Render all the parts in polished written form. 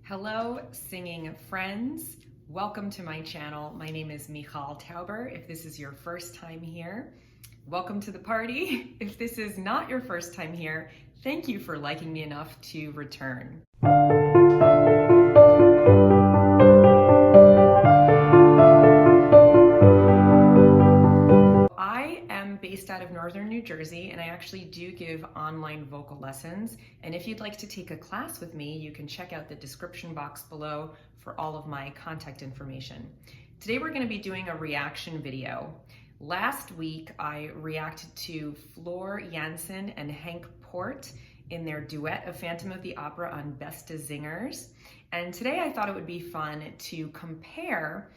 Hello, singing friends. Welcome to my channel. My name is Michal.Towber. If this is your first time here, welcome to the party. If this is not your first time here, thank you for liking me enough to return. Based out of northern New Jersey, and I actually do give online vocal lessons. And if you'd like to take a class with me, you can check out the description box below for all of my contact information. Today we're going to be doing a reaction video. Last week I reacted to Floor Jansen and Henk Poort in their duet of Phantom of the Opera on Beste Zingers. And today I thought it would be fun to compare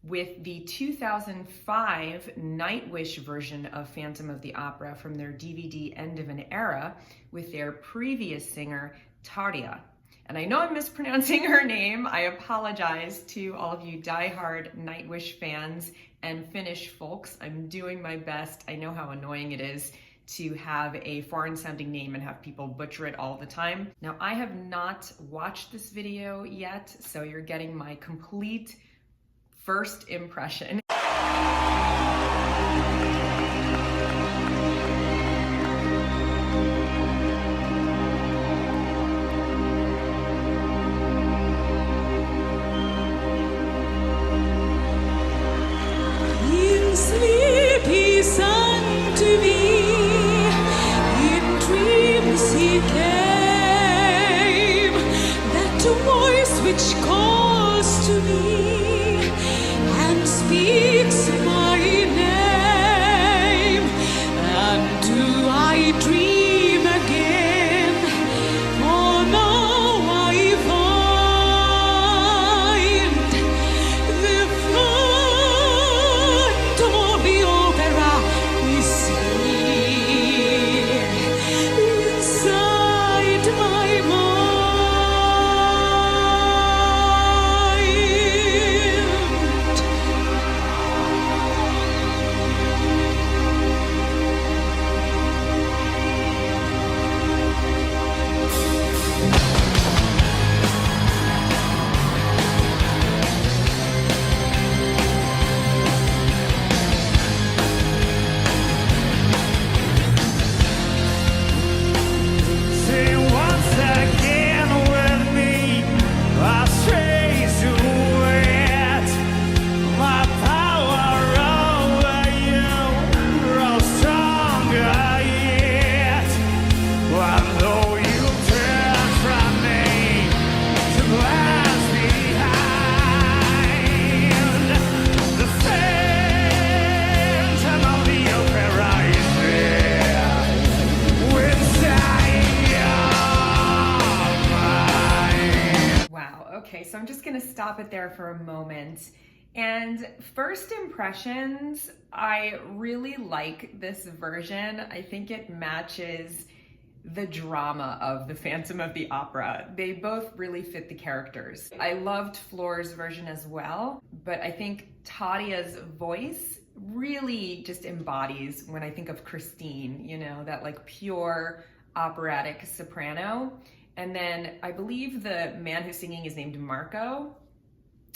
with the 2005 Nightwish version of Phantom of the Opera from their DVD End of an Era with their previous singer, Tarja. And I know I'm mispronouncing her name. I apologize to all of you diehard Nightwish fans and Finnish folks. I'm doing my best. I know how annoying it is to have a foreign sounding name and have people butcher it all the time. Now, I have not watched this video yet, so you're getting my complete first impression. In sleep he sang to me, in dreams he came, that voice which calls to me speaks my name, and do I dream again? For now I find the Phantom of the Opera is here inside my mind. Okay, so I'm just gonna stop it there for a moment. And first impressions, I really like this version. I think it matches the drama of the Phantom of the Opera. They both really fit the characters. I loved Floor's version as well, but I think Tarja's voice really just embodies, when I think of Christine, you know, that like pure operatic soprano. And then I believe the man who's singing is named Marco,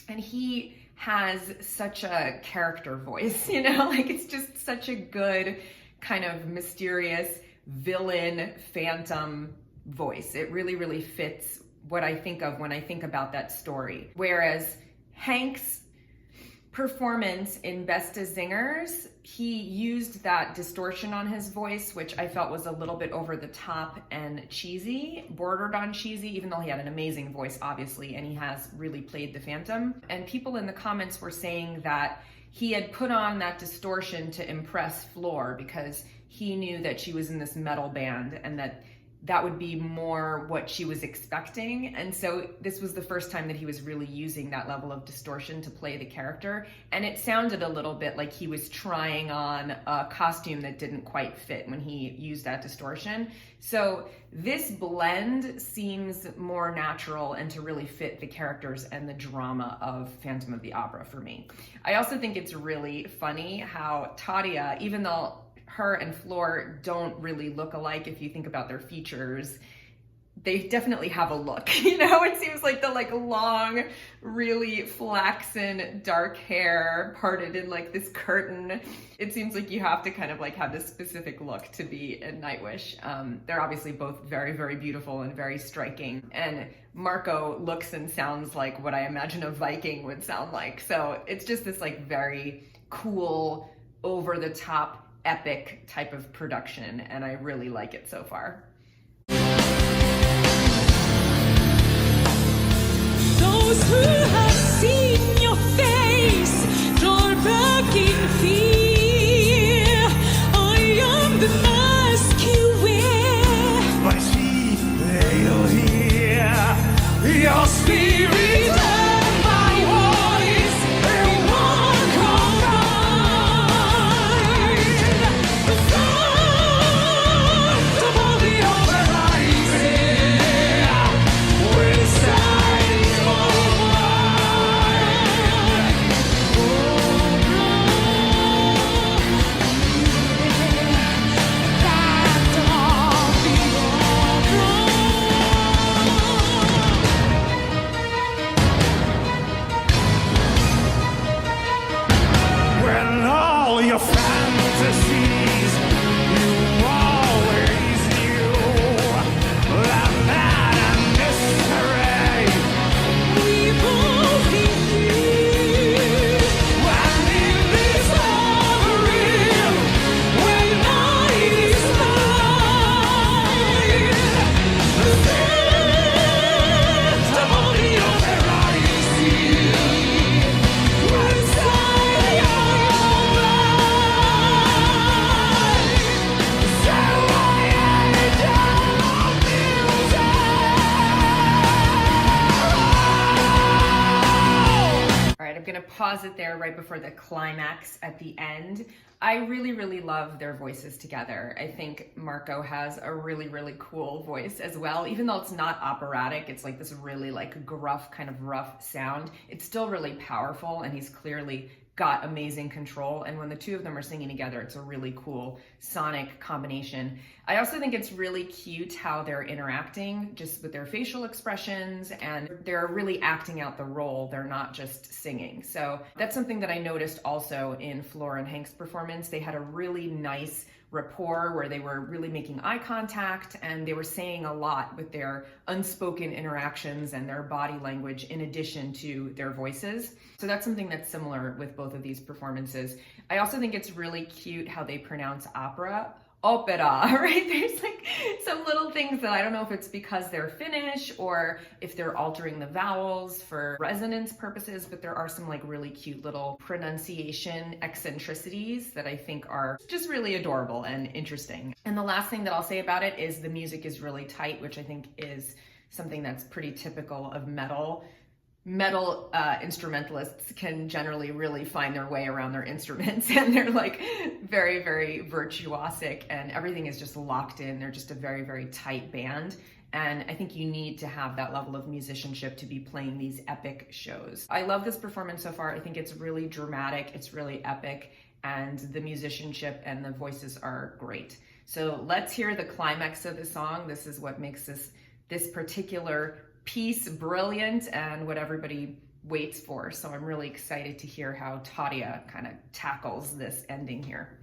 and he has such a character voice, you know, like it's just such a good kind of mysterious villain phantom voice. It really, really fits what I think of when I think about that story. Whereas Henk's performance in Beste Zingers, he used that distortion on his voice, which I felt was a little bit over the top and cheesy, bordered on cheesy, even though he had an amazing voice, obviously, and he has really played the Phantom. And people in the comments were saying that he had put on that distortion to impress Floor because he knew that she was in this metal band and that would be more what she was expecting. And so this was the first time that he was really using that level of distortion to play the character. And it sounded a little bit like he was trying on a costume that didn't quite fit when he used that distortion. So this blend seems more natural and to really fit the characters and the drama of Phantom of the Opera for me. I also think it's really funny how Tarja, even though her and Floor don't really look alike if you think about their features, they definitely have a look, you know? It seems like the like long, really flaxen dark hair parted in like this curtain. It seems like you have to kind of like have this specific look to be in Nightwish. They're obviously both very, very beautiful and very striking. And Marco looks and sounds like what I imagine a Viking would sound like. So it's just this like very cool, over the top, epic type of production. And I really like it so far. Those who have seen your face draw back in fear. I am the mask you wear. But see, they'll hear your spirit and my voice in one combine. The sound of all the horizon will shine your when all your fantasies you always knew are mad and mystery. We both in you. And in this offering, when night is light, the scent of all the horizon will shine your light. So I am All right, I'm gonna pause it there right before the climax at the end. I really, really love their voices together. I think Marco has a really, really cool voice as well. Even though it's not operatic, it's like this really like gruff, kind of rough sound. It's still really powerful, and he's clearly got amazing control. And when the two of them are singing together, it's a really cool sonic combination. I also think it's really cute how they're interacting just with their facial expressions, and they're really acting out the role. They're not just singing. So that's something that I noticed also in Flora and Hank's performance. They had a really nice rapport where they were really making eye contact, and they were saying a lot with their unspoken interactions and their body language in addition to their voices. So that's something that's similar with both of these performances. I also think it's really cute how they pronounce opera. Right? There's like some little things that I don't know if it's because they're Finnish or if they're altering the vowels for resonance purposes, but there are some like really cute little pronunciation eccentricities that I think are just really adorable and interesting. And the last thing that I'll say about it is the music is really tight, which I think is something that's pretty typical of metal. Metal instrumentalists can generally really find their way around their instruments, and they're like very, very virtuosic, and everything is just locked in. They're just a very, very tight band. And I think you need to have that level of musicianship to be playing these epic shows. I love this performance so far. I think it's really dramatic, it's really epic, and the musicianship and the voices are great. So let's hear the climax of the song. This is what makes this particular piece brilliant and what everybody waits for. So I'm really excited to hear how Tadia kind of tackles this ending here.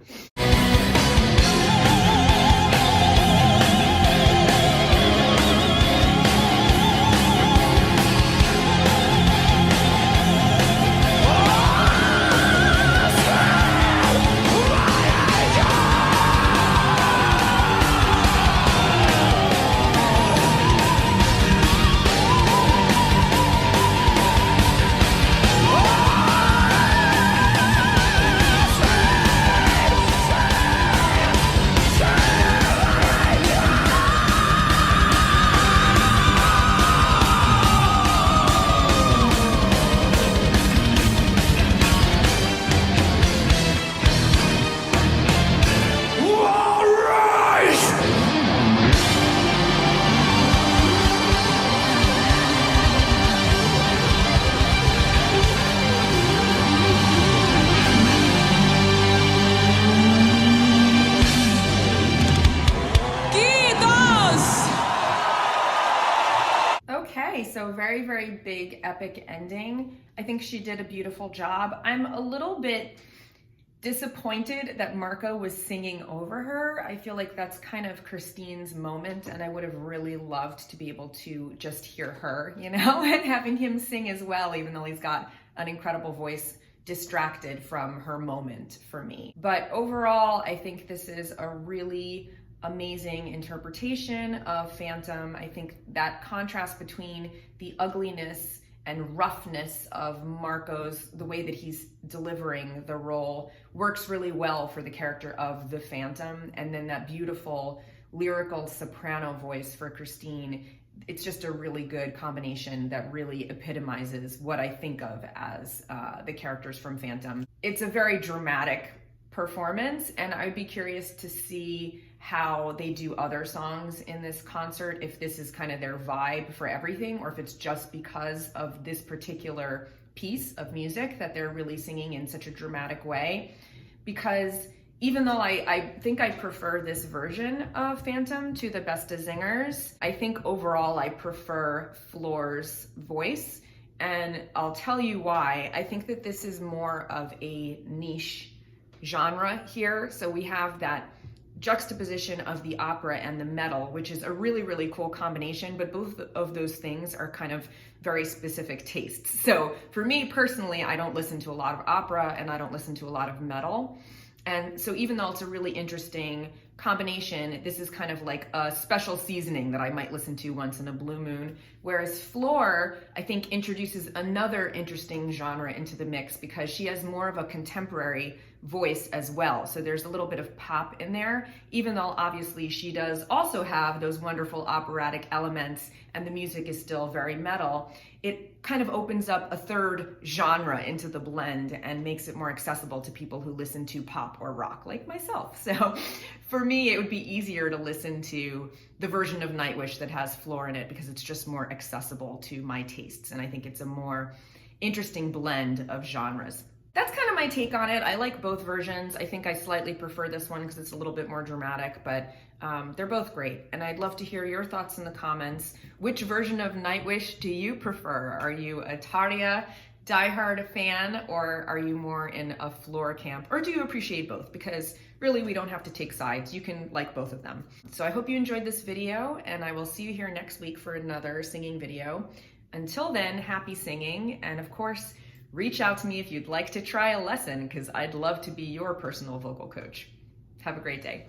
very, very big, epic ending. I think she did a beautiful job. I'm a little bit disappointed that Marco was singing over her. I feel like that's kind of Christine's moment, and I would have really loved to be able to just hear her, you know, and having him sing as well, even though he's got an incredible voice, distracted from her moment for me. But overall, I think this is a really amazing interpretation of Phantom. I think that contrast between the ugliness and roughness of Marco's, the way that he's delivering the role, works really well for the character of the Phantom. And then that beautiful lyrical soprano voice for Christine, it's just a really good combination that really epitomizes what I think of as the characters from Phantom. It's a very dramatic performance, and I'd be curious to see how they do other songs in this concert, if this is kind of their vibe for everything, or if it's just because of this particular piece of music that they're really singing in such a dramatic way. Because even though I think I prefer this version of Phantom to the Besta Zingers, I think overall I prefer Floor's voice, and I'll tell you why. I think that this is more of a niche genre here. So we have that juxtaposition of the opera and the metal, which is a really, really cool combination, but both of those things are kind of very specific tastes. So for me personally, I don't listen to a lot of opera and I don't listen to a lot of metal. And so even though it's a really interesting combination, this is kind of like a special seasoning that I might listen to once in a blue moon. Whereas Floor, I think, introduces another interesting genre into the mix because she has more of a contemporary voice as well. So there's a little bit of pop in there, even though obviously she does also have those wonderful operatic elements and the music is still very metal. It kind of opens up a third genre into the blend and makes it more accessible to people who listen to pop or rock like myself. So for me, it would be easier to listen to the version of Nightwish that has Floor in it because it's just more accessible to my tastes. And I think it's a more interesting blend of genres. That's kind of my take on it. I like both versions. I think I slightly prefer this one because it's a little bit more dramatic, but they're both great. And I'd love to hear your thoughts in the comments. Which version of Nightwish do you prefer? Are you a Tarja diehard fan, or are you more in a Floor camp? Or do you appreciate both? Because really we don't have to take sides. You can like both of them. So I hope you enjoyed this video, and I will see you here next week for another singing video. Until then, happy singing, and of course, reach out to me if you'd like to try a lesson, because I'd love to be your personal vocal coach. Have a great day.